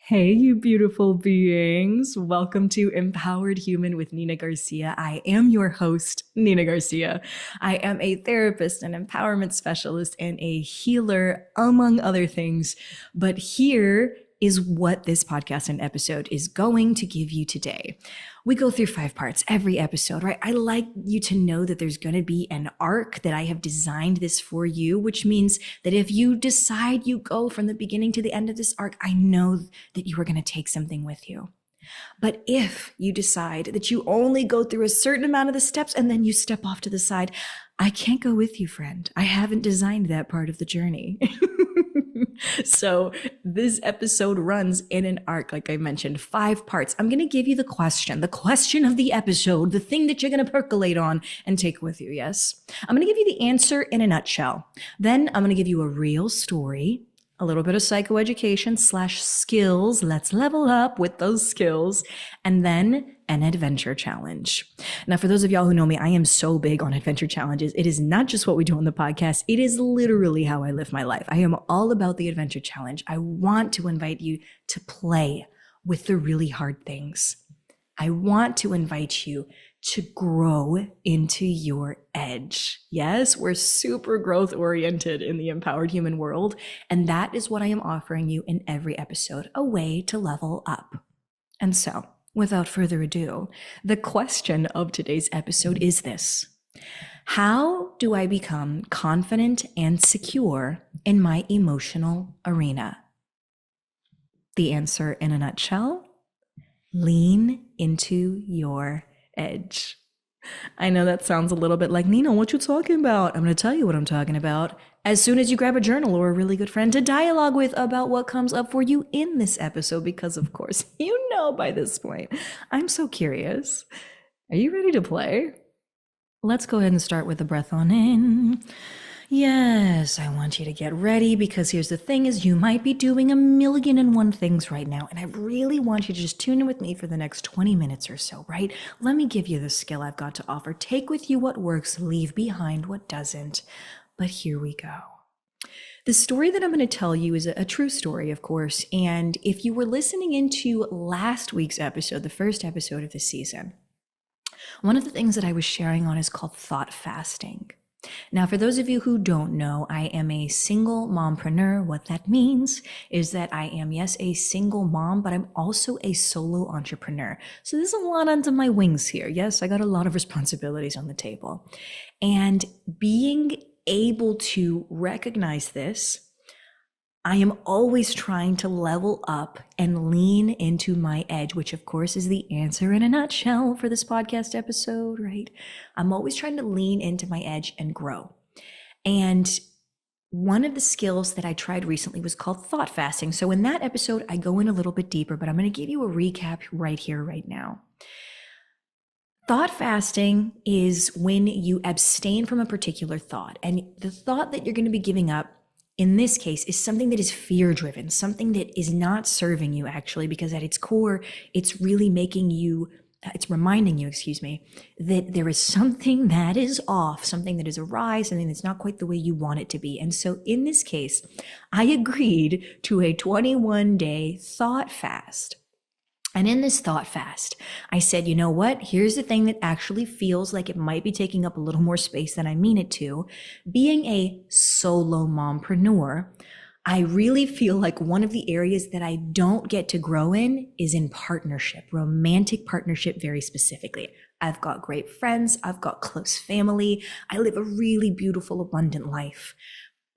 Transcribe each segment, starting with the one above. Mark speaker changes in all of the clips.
Speaker 1: Hey, you beautiful beings. Welcome to Empowered Human with Nina Garcia. I am your host, Nina Garcia. I am a therapist, an empowerment specialist, and a healer, among other things. But here is what this podcast and episode is going to give you today. We go through 5 parts every episode, right? I like you to know that there's going to be an arc, that I have designed this for you, which means that if you decide you go from the beginning to the end of this arc, I know that you are going to take something with you. But if you decide that you only go through a certain amount of the steps and then you step off to the side, I can't go with you, friend. I haven't designed that part of the journey. So this episode runs in an arc, like I mentioned, 5 parts. I'm going to give you the question of the episode, the thing that you're going to percolate on and take with you. Yes. I'm going to give you the answer in a nutshell. Then I'm going to give you a real story, a little bit of psychoeducation / skills. Let's level up with those skills. And then an adventure challenge. Now, for those of y'all who know me, I am so big on adventure challenges. It is not just what we do on the podcast. It is literally how I live my life. I am all about the adventure challenge. I want to invite you to play with the really hard things. I want to invite you to grow into your edge. Yes, we're super growth oriented in the empowered human world. And that is what I am offering you in every episode, a way to level up. And so, without further ado, the question of today's episode is this: how do I become confident and secure in my emotional arena? The answer in a nutshell: lean into your edge. I know that sounds a little bit like, Nina, what you talking about? I'm going to tell you what I'm talking about as soon as you grab a journal or a really good friend to dialogue with about what comes up for you in this episode, because of course, you know by this point, I'm so curious. Are you ready to play? Let's go ahead and start with the breath on in. Yes, I want you to get ready, because here's the thing: is you might be doing 1,000,001 things right now, and I really want you to just tune in with me for the next 20 minutes or so, right? Let me give you the skill I've got to offer. Take with you what works, leave behind what doesn't. But here we go. The story that I'm going to tell you is a true story, of course, and if you were listening into last week's episode, the first episode of this season, one of the things that I was sharing on is called thought fasting. Now, for those of you who don't know, I am a single mompreneur. What that means is that I am, yes, a single mom, but I'm also a solo entrepreneur. So there's a lot under my wings here. Yes, I got a lot of responsibilities on the table. And being able to recognize this, I am always trying to level up and lean into my edge, which of course is the answer in a nutshell for this podcast episode, right? I'm always trying to lean into my edge and grow. And one of the skills that I tried recently was called thought fasting. So in that episode, I go in a little bit deeper, but I'm going to give you a recap right here, right now. Thought fasting is when you abstain from a particular thought, and the thought that you're going to be giving up in this case is something that is fear-driven, something that is not serving you actually, because at its core, it's really reminding you, that there is something that is off, something that is awry, something that's not quite the way you want it to be. And so in this case, I agreed to a 21-day thought fast. And in this thought fast, I said, you know what? Here's the thing that actually feels like it might be taking up a little more space than I mean it to. Being a solo mompreneur, I really feel like one of the areas that I don't get to grow in is in partnership, romantic partnership very specifically. I've got great friends. I've got close family. I live a really beautiful, abundant life.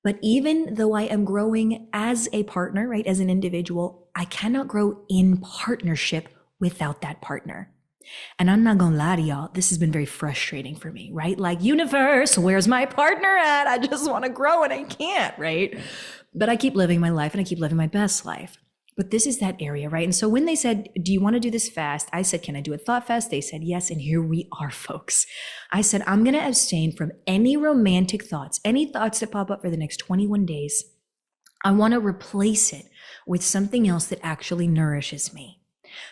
Speaker 1: But even though I am growing as a partner, right, as an individual, I cannot grow in partnership without that partner. And I'm not gonna lie to y'all, this has been very frustrating for me, right? Like, universe, where's my partner at? I just want to grow and I can't, right? But I keep living my life and I keep living my best life. But this is that area, right? And so when they said, do you want to do this fast? I said, can I do a thought fast? They said, yes. And here we are, folks. I said, I'm going to abstain from any romantic thoughts, any thoughts that pop up for the next 21 days. I want to replace it with something else that actually nourishes me.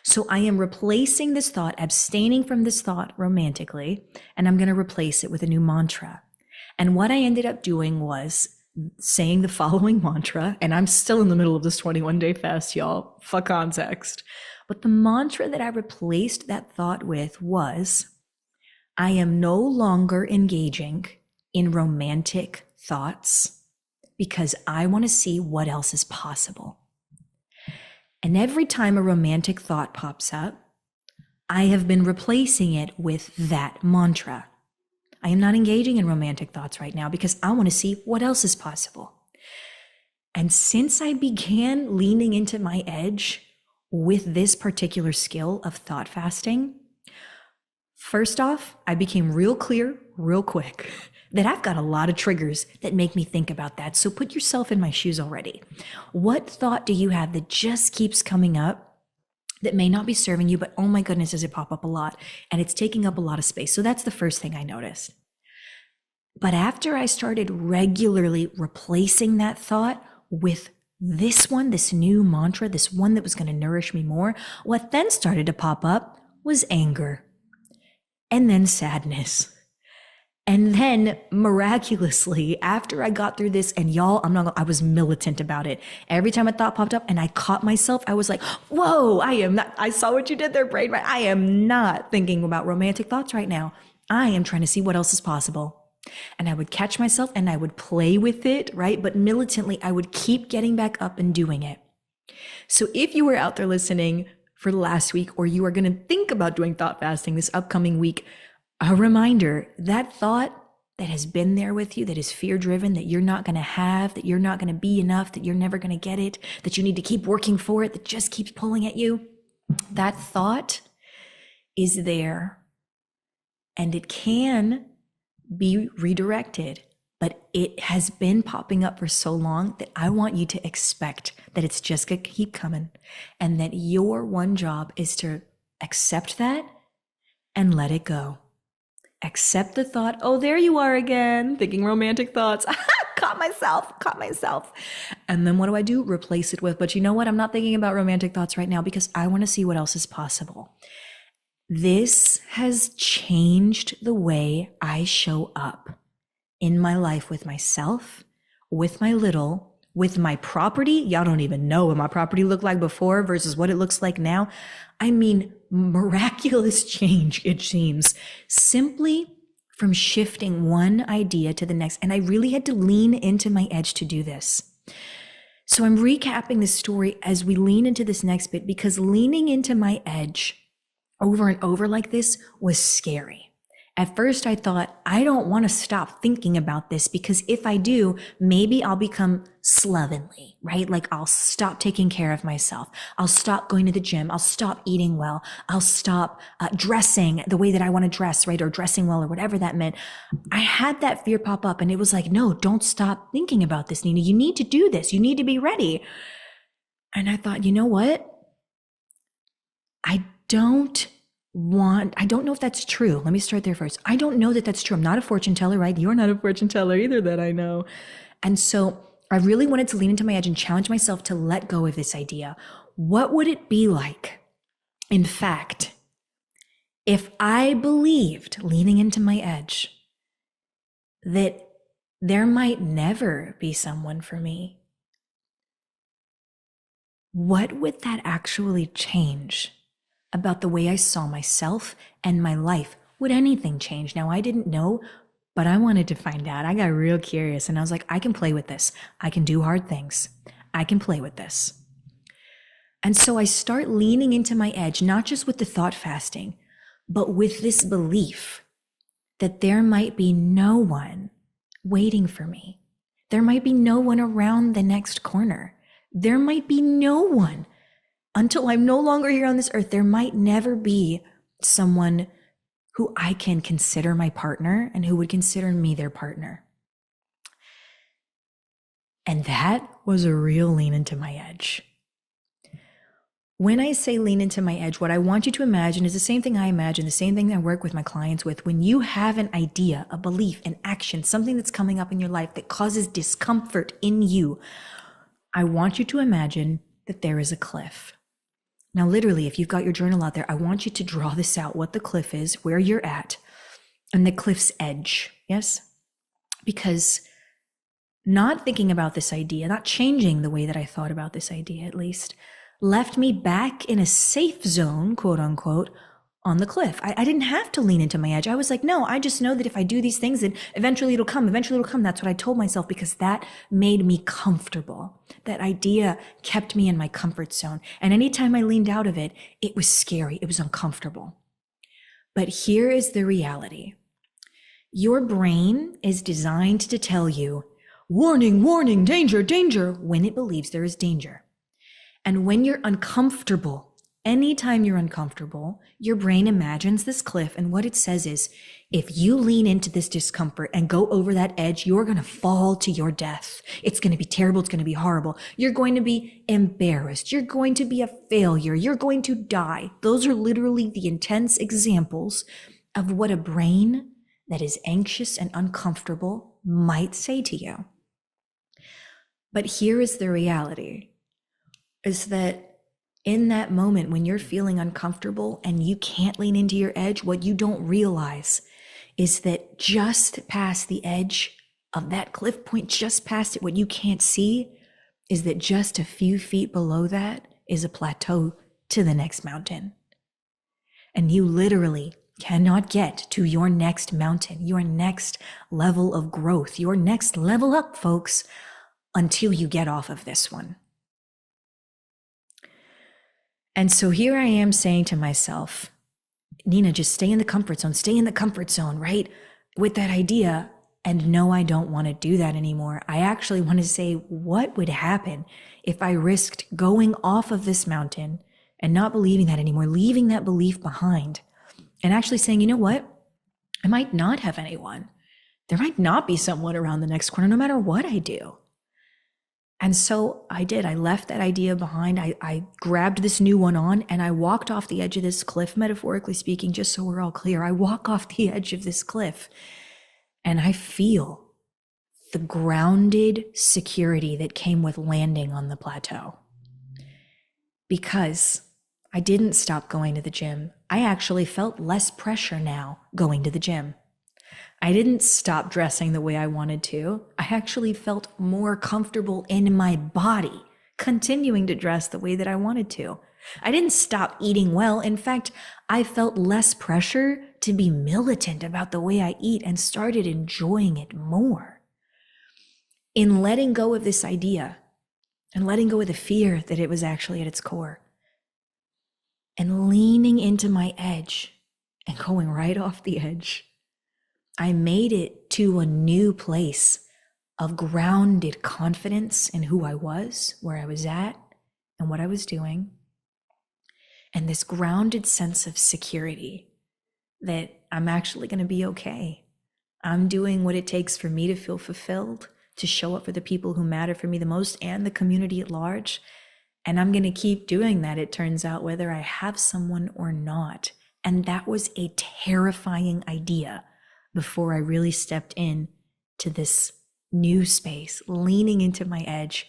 Speaker 1: So I am replacing this thought, abstaining from this thought romantically, and I'm going to replace it with a new mantra. And what I ended up doing was saying the following mantra, and I'm still in the middle of this 21-day fast, y'all, for context. But the mantra that I replaced that thought with was, I am no longer engaging in romantic thoughts because I want to see what else is possible. And every time a romantic thought pops up, I have been replacing it with that mantra. I am not engaging in romantic thoughts right now because I want to see what else is possible. And since I began leaning into my edge with this particular skill of thought fasting, first off, I became real clear, real quick, that I've got a lot of triggers that make me think about that. So put yourself in my shoes already. What thought do you have that just keeps coming up that may not be serving you, but oh my goodness, does it pop up a lot? And it's taking up a lot of space. So that's the first thing I noticed. But after I started regularly replacing that thought with this one, this new mantra, this one that was going to nourish me more, what then started to pop up was anger, and then sadness. And then miraculously, after I got through this, and y'all, I was militant about it. Every time a thought popped up and I caught myself, I was like, whoa, I saw what you did there, brain. I am not thinking about romantic thoughts right now. I am trying to see what else is possible. And I would catch myself and I would play with it, right? But militantly, I would keep getting back up and doing it. So if you were out there listening for last week, or you are going to think about doing thought fasting this upcoming week, a reminder, that thought that has been there with you, that is fear driven, that you're not going to have, that you're not going to be enough, that you're never going to get it, that you need to keep working for it, that just keeps pulling at you, that thought is there, and it can be redirected, but it has been popping up for so long that I want you to expect that it's just gonna keep coming, and that your one job is to accept that and let it go. Accept the thought, oh, there you are again, thinking romantic thoughts. Caught myself. And then what do? Replace it with, but you know what? I'm not thinking about romantic thoughts right now because I want to see what else is possible. This has changed the way I show up in my life with myself, with my little, with my property. Y'all don't even know what my property looked like before versus what it looks like now. I mean, miraculous change, it seems, simply from shifting one idea to the next. And I really had to lean into my edge to do this. So I'm recapping this story as we lean into this next bit, because leaning into my edge over and over like this was scary. At first I thought, I don't want to stop thinking about this, because if I do, maybe I'll become slovenly, right? Like I'll stop taking care of myself. I'll stop going to the gym. I'll stop eating well. I'll stop dressing the way that I want to dress, right? Or dressing well, or whatever that meant. I had that fear pop up, and it was like, no, don't stop thinking about this, Nina. You need to do this. You need to be ready. And I thought, you know what? I don't know if that's true. Let me start there first. I don't know that that's true. I'm not a fortune teller, right? You're not a fortune teller either, that I know. And so I really wanted to lean into my edge and challenge myself to let go of this idea. What would it be like, in fact, if I believed, leaning into my edge, that there might never be someone for me? What would that actually change about the way I saw myself and my life? Would anything change? Now, I didn't know, but I wanted to find out. I got real curious, and I was like, I can play with this. I can do hard things. I can play with this. And so I start leaning into my edge, not just with the thought fasting, but with this belief that there might be no one waiting for me. There might be no one around the next corner. There might be no one. Until I'm no longer here on this earth, there might never be someone who I can consider my partner and who would consider me their partner. And that was a real lean into my edge. When I say lean into my edge, what I want you to imagine is the same thing I imagine, the same thing I work with my clients with. When you have an idea, a belief, an action, something that's coming up in your life that causes discomfort in you, I want you to imagine that there is a cliff. Now, literally, if you've got your journal out there, I want you to draw this out, what the cliff is, where you're at, and the cliff's edge, yes? Because not thinking about this idea, not changing the way that I thought about this idea at least, left me back in a safe zone, quote unquote, on the cliff. I didn't have to lean into my edge. I was like, no, I just know that if I do these things, then eventually it'll come. Eventually it'll come. That's what I told myself, because that made me comfortable. That idea kept me in my comfort zone. And anytime I leaned out of it, it was scary. It was uncomfortable. But here is the reality. Your brain is designed to tell you, warning, warning, danger, danger, when it believes there is danger. And when you're uncomfortable, anytime you're uncomfortable, your brain imagines this cliff, and what it says is, if you lean into this discomfort and go over that edge, you're going to fall to your death. It's going to be terrible. It's going to be horrible. You're going to be embarrassed. You're going to be a failure. You're going to die. Those are literally the intense examples of what a brain that is anxious and uncomfortable might say to you. But here is the reality, is that in that moment when you're feeling uncomfortable and you can't lean into your edge, what you don't realize is that just past the edge of that cliff point, just past it, what you can't see is that just a few feet below that is a plateau to the next mountain. And you literally cannot get to your next mountain, your next level of growth, your next level up, folks, until you get off of this one. And so here I am saying to myself, Nina, just stay in the comfort zone, right? With that idea. And no, I don't want to do that anymore. I actually want to say, what would happen if I risked going off of this mountain and not believing that anymore, leaving that belief behind, and actually saying, you know what? I might not have anyone. There might not be someone around the next corner, no matter what I do. And so I did. I left that idea behind. I grabbed this new one on, and I walked off the edge of this cliff, metaphorically speaking, just so we're all clear. I walk off the edge of this cliff, and I feel the grounded security that came with landing on the plateau. Because I didn't stop going to the gym. I actually felt less pressure now going to the gym. I didn't stop dressing the way I wanted to. I actually felt more comfortable in my body, continuing to dress the way that I wanted to. I didn't stop eating well. In fact, I felt less pressure to be militant about the way I eat and started enjoying it more. In letting go of this idea and letting go of the fear that it was actually at its core, and leaning into my edge and going right off the edge, I made it to a new place of grounded confidence in who I was, where I was at, and what I was doing. And this grounded sense of security that I'm actually going to be okay. I'm doing what it takes for me to feel fulfilled, to show up for the people who matter for me the most and the community at large. And I'm going to keep doing that, it turns out, whether I have someone or not. And that was a terrifying idea before I really stepped in to this new space, leaning into my edge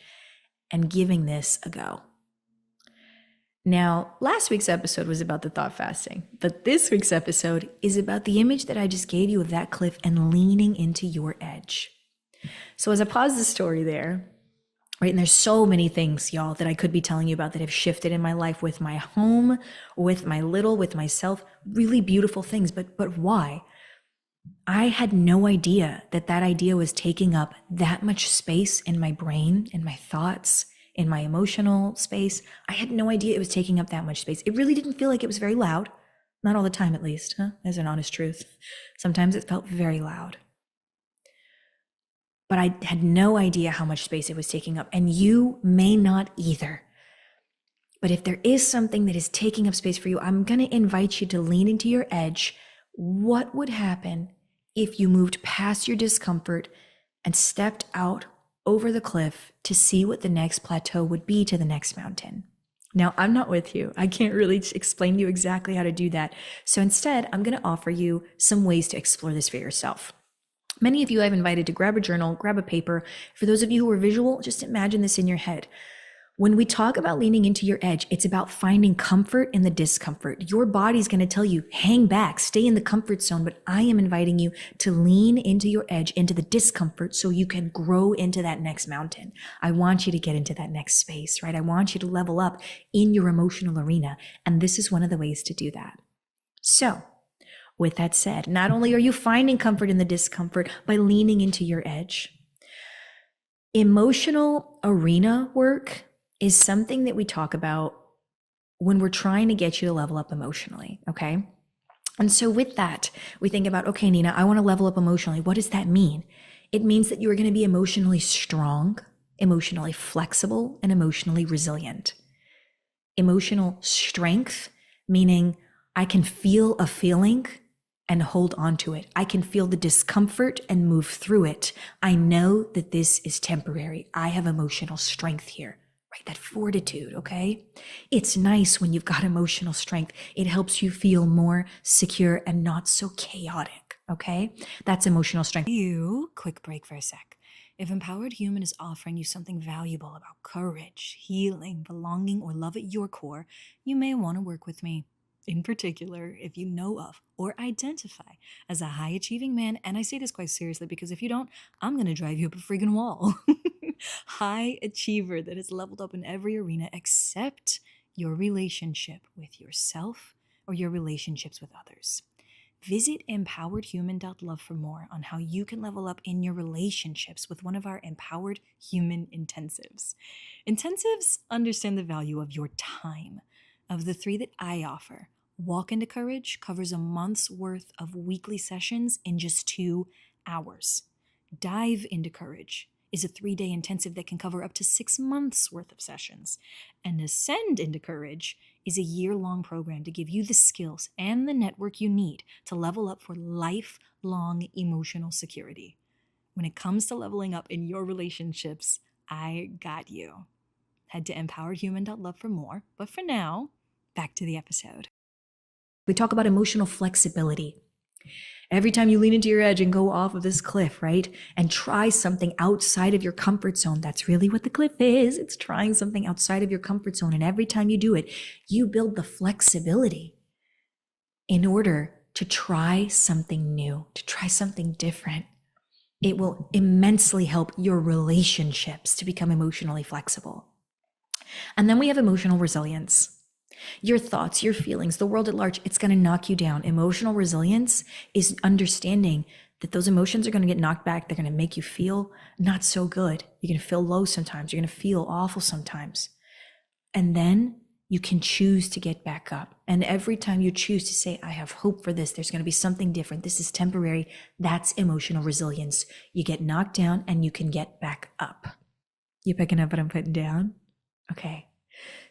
Speaker 1: and giving this a go. Now, last week's episode was about the thought fasting, but this week's episode is about the image that I just gave you of that cliff and leaning into your edge. So as I pause the story there, right, and there's so many things, y'all, that I could be telling you about that have shifted in my life, with my home, with my little, with myself, really beautiful things, but why? I had no idea that that idea was taking up that much space in my brain, in my thoughts, in my emotional space. I had no idea it was taking up that much space. It really didn't feel like it was very loud. Not all the time, at least, huh? As an honest truth. Sometimes it felt very loud. But I had no idea how much space it was taking up, and you may not either. But if there is something that is taking up space for you, I'm going to invite you to lean into your edge. What would happen if you moved past your discomfort and stepped out over the cliff to see what the next plateau would be to the next mountain? Now, I'm not with you. I can't really explain to you exactly how to do that. So instead, I'm going to offer you some ways to explore this for yourself. Many of you I've invited to grab a journal, grab a paper. For those of you who are visual, just imagine this in your head. When we talk about leaning into your edge, it's about finding comfort in the discomfort. Your body's going to tell you, hang back, stay in the comfort zone, but I am inviting you to lean into your edge, into the discomfort, so you can grow into that next mountain. I want you to get into that next space, right? I want you to level up in your emotional arena. And this is one of the ways to do that. So, with that said, not only are you finding comfort in the discomfort by leaning into your edge, emotional arena work is something that we talk about when we're trying to get you to level up emotionally, okay? And so with that, we think about, okay, Nina, I want to level up emotionally. What does that mean? It means that you are going to be emotionally strong, emotionally flexible, and emotionally resilient. Emotional strength, meaning I can feel a feeling and hold on to it. I can feel the discomfort and move through it. I know that this is temporary. I have emotional strength here. Right? That fortitude, okay? It's nice when you've got emotional strength. It helps you feel more secure and not so chaotic, okay? That's emotional strength. Quick break for a sec. If Empowered Human is offering you something valuable about courage, healing, belonging, or love at your core, you may want to work with me. In particular, if you know of or identify as a high-achieving man, and I say this quite seriously because if you don't, I'm going to drive you up a friggin' wall. High achiever that has leveled up in every arena except your relationship with yourself or your relationships with others. Visit empoweredhuman.love for more on how you can level up in your relationships with one of our Empowered Human intensives. Intensives understand the value of your time. Of the 3 that I offer, Walk into Courage covers a month's worth of weekly sessions in just 2 hours. Dive into Courage is a 3-day intensive that can cover up to 6 months worth of sessions. And Ascend into Courage is a year-long program to give you the skills and the network you need to level up for lifelong emotional security. When it comes to leveling up in your relationships, I got you. Head to empoweredhuman.love for more. But for now, back to the episode. We talk about emotional flexibility. Every time you lean into your edge and go off of this cliff, right? And try something outside of your comfort zone. That's really what the cliff is. It's trying something outside of your comfort zone. And every time you do it, you build the flexibility in order to try something new, to try something different. It will immensely help your relationships to become emotionally flexible. And then we have emotional resilience. Your thoughts, your feelings, the world at large, it's going to knock you down. Emotional resilience is understanding that those emotions are going to get knocked back. They're going to make you feel not so good. You're going to feel low sometimes. You're going to feel awful sometimes. And then you can choose to get back up. And every time you choose to say, I have hope for this, there's going to be something different. This is temporary. That's emotional resilience. You get knocked down and you can get back up. You picking up what I'm putting down? Okay.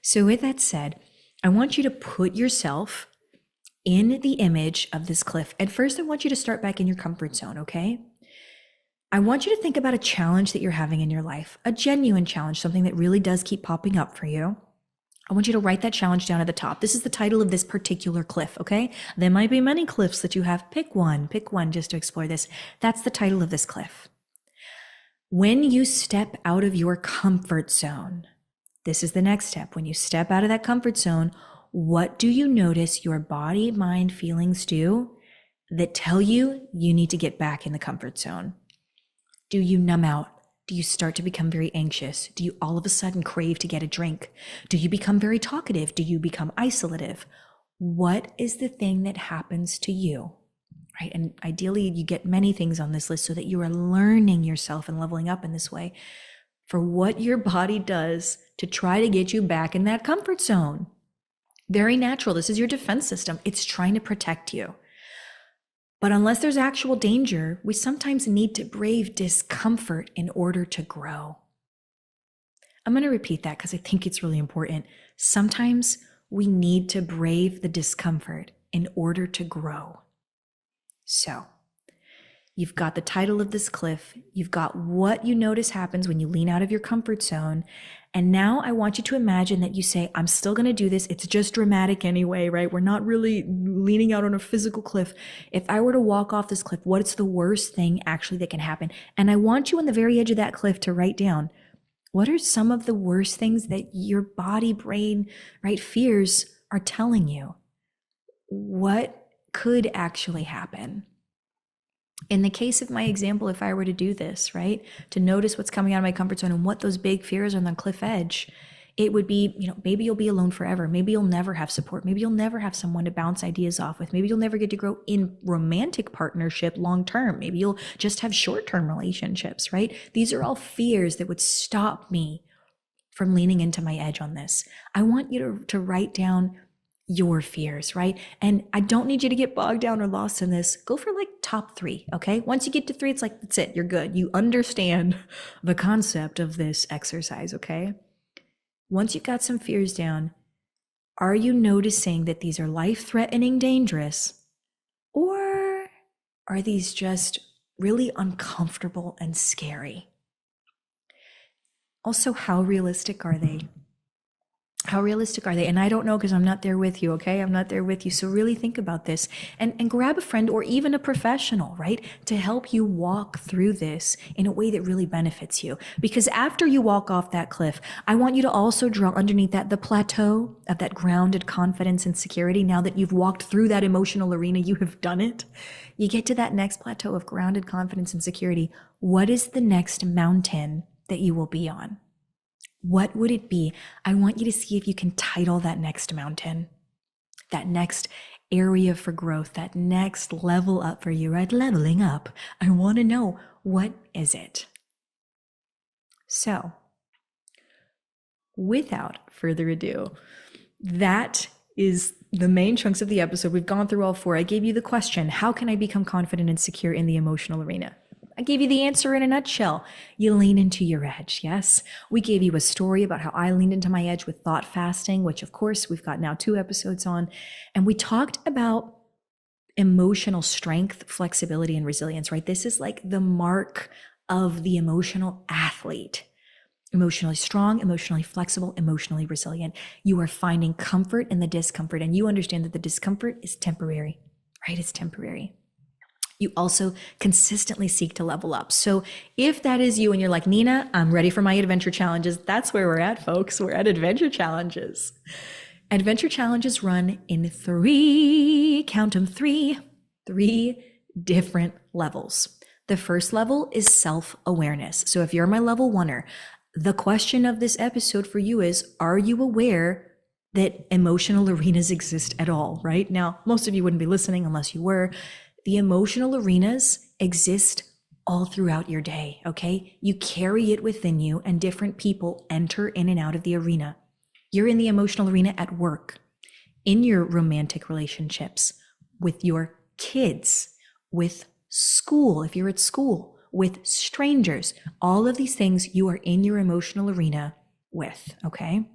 Speaker 1: So with that said, I want you to put yourself in the image of this cliff. At first, I want you to start back in your comfort zone, okay? I want you to think about a challenge that you're having in your life, a genuine challenge, something that really does keep popping up for you. I want you to write that challenge down at the top. This is the title of this particular cliff, okay? There might be many cliffs that you have. Pick one just to explore this. That's the title of this cliff. When you step out of your comfort zone, this is the next step. When you step out of that comfort zone, what do you notice your body, mind, feelings do that tell you you need to get back in the comfort zone? Do you numb out? Do you start to become very anxious? Do you all of a sudden crave to get a drink? Do you become very talkative? Do you become isolative? What is the thing that happens to you? Right? And ideally, you get many things on this list so that you are learning yourself and leveling up in this way for what your body does to try to get you back in that comfort zone. Very natural. This is your defense system. It's trying to protect you. But unless there's actual danger, we sometimes need to brave discomfort in order to grow. I'm going to repeat that because I think it's really important. Sometimes we need to brave the discomfort in order to grow. So, you've got the title of this cliff. You've got what you notice happens when you lean out of your comfort zone. And now I want you to imagine that you say, I'm still going to do this. It's just dramatic anyway, right? We're not really leaning out on a physical cliff. If I were to walk off this cliff, what's the worst thing actually that can happen? And I want you on the very edge of that cliff to write down, What are some of the worst things that your body, brain, right, fears are telling you? What could actually happen? In the case of my example, if I were to do this, right, to notice what's coming out of my comfort zone and what those big fears are on the cliff edge, it would be, maybe you'll be alone forever. Maybe you'll never have support. Maybe you'll never have someone to bounce ideas off with. Maybe you'll never get to grow in romantic partnership long term. Maybe you'll just have short-term relationships, right? These are all fears that would stop me from leaning into my edge on this. I want you to write down your fears, right? And I don't need you to get bogged down or lost in this. Go for like top 3, okay? Once you get to 3, it's like, that's it, you're good. You understand the concept of this exercise, okay? Once you've got some fears down, are you noticing that these are life-threatening, dangerous, or are these just really uncomfortable and scary? Also, how realistic are they? How realistic are they? And I don't know because I'm not there with you, okay? I'm not there with you. So really think about this and grab a friend or even a professional, right? To help you walk through this in a way that really benefits you. Because after you walk off that cliff, I want you to also draw underneath that the plateau of that grounded confidence and security. Now that you've walked through that emotional arena, you have done it. You get to that next plateau of grounded confidence and security. What is the next mountain that you will be on? What would it be? I want you to see if you can title that next mountain, that next area for growth, that next level up for you, right? Leveling up. I want to know, what is it? So, without further ado, that is the main chunks of the episode. We've gone through all 4. I gave you the question, how can I become confident and secure in the emotional arena? I gave you the answer in a nutshell. You lean into your edge, yes? We gave you a story about how I leaned into my edge with thought fasting, which of course we've got now 2 episodes on. And we talked about emotional strength, flexibility, and resilience, right? This is like the mark of the emotional athlete. Emotionally strong, emotionally flexible, emotionally resilient. You are finding comfort in the discomfort, and you understand that the discomfort is temporary, right? It's temporary. You also consistently seek to level up. So if that is you and you're like, Nina, I'm ready for my adventure challenges, that's where we're at, folks. We're at adventure challenges. Adventure challenges run in 3, count them, 3 different levels. The first level is self-awareness. So if you're my level 1er, the question of this episode for you is, are you aware that emotional arenas exist at all, right? Now, most of you wouldn't be listening unless you were. The emotional arenas exist all throughout your day, okay? You carry it within you, and different people enter in and out of the arena. You're in the emotional arena at work, in your romantic relationships, with your kids, with school, if you're at school, with strangers. All of these things you are in your emotional arena with, okay?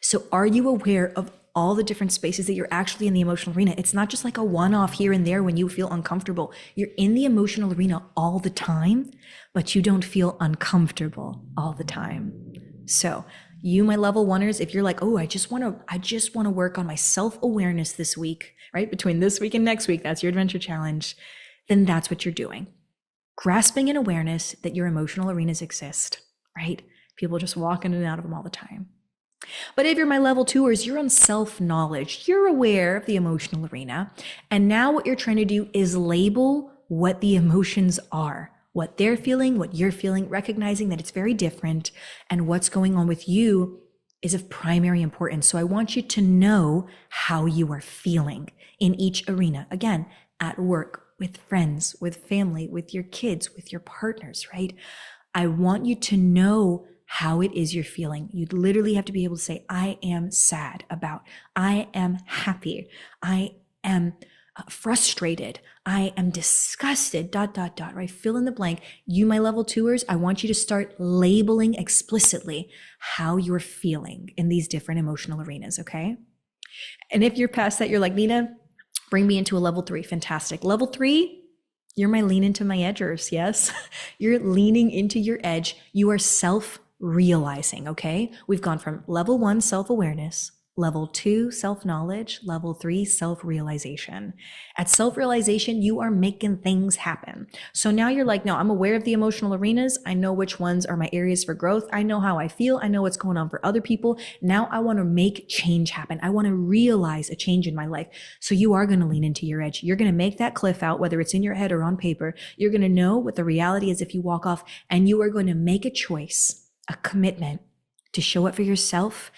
Speaker 1: So are you aware of all the different spaces that you're actually in the emotional arena? It's not just like a one-off here and there when you feel uncomfortable. You're in the emotional arena all the time, but you don't feel uncomfortable all the time. So you, my level 1ers, if you're like, oh, I just want to work on my self-awareness this week, right? Between this week and next week, that's your adventure challenge. Then that's what you're doing. Grasping an awareness that your emotional arenas exist, right? People just walk in and out of them all the time. But if you're my level 2ers, you're on self-knowledge. You're aware of the emotional arena. And now what you're trying to do is label what the emotions are, what they're feeling, what you're feeling, recognizing that it's very different, and what's going on with you is of primary importance. So I want you to know how you are feeling in each arena. Again, at work, with friends, with family, with your kids, with your partners, right? I want you to know how it is you're feeling. You literally have to be able to say, I am sad about, I am happy, I am frustrated, I am disgusted, ... right? Fill in the blank. You, my level 2ers, I want you to start labeling explicitly how you're feeling in these different emotional arenas, okay? And if you're past that, you're like, Nina, bring me into a level 3. Fantastic. Level 3, you're my lean into my edgers, yes? You're leaning into your edge. You are self-realizing, okay? We've gone from level 1, self-awareness, Level 2, self-knowledge. Level 3, self-realization. At self-realization, you are making things happen. So now you're like, no, I'm aware of the emotional arenas. I know which ones are my areas for growth. I know how I feel. I know what's going on for other people. Now I want to make change happen. I want to realize a change in my life. So you are going to lean into your edge. You're going to make that cliff out, whether it's in your head or on paper. You're going to know what the reality is if you walk off, and you are going to make a choice, a commitment to show up for yourself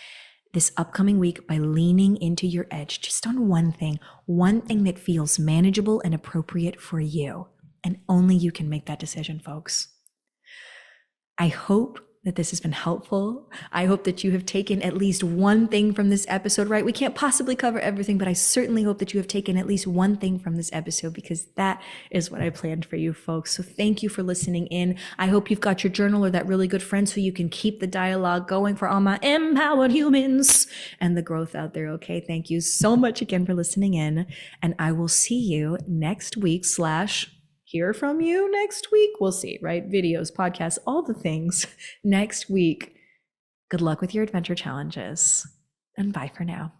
Speaker 1: this upcoming week by leaning into your edge just on one thing that feels manageable and appropriate for you. And only you can make that decision, folks. I hope that this has been helpful. I hope that you have taken at least one thing from this episode, right? We can't possibly cover everything, but I certainly hope that you have taken at least one thing from this episode, because that is what I planned for you folks. So thank you for listening in. I hope you've got your journal or that really good friend so you can keep the dialogue going for all my empowered humans and the growth out there. Okay. Thank you so much again for listening in, and I will see you next week / hear from you next week. We'll see, right? Videos, podcasts, all the things next week. Good luck with your adventure challenges, and bye for now.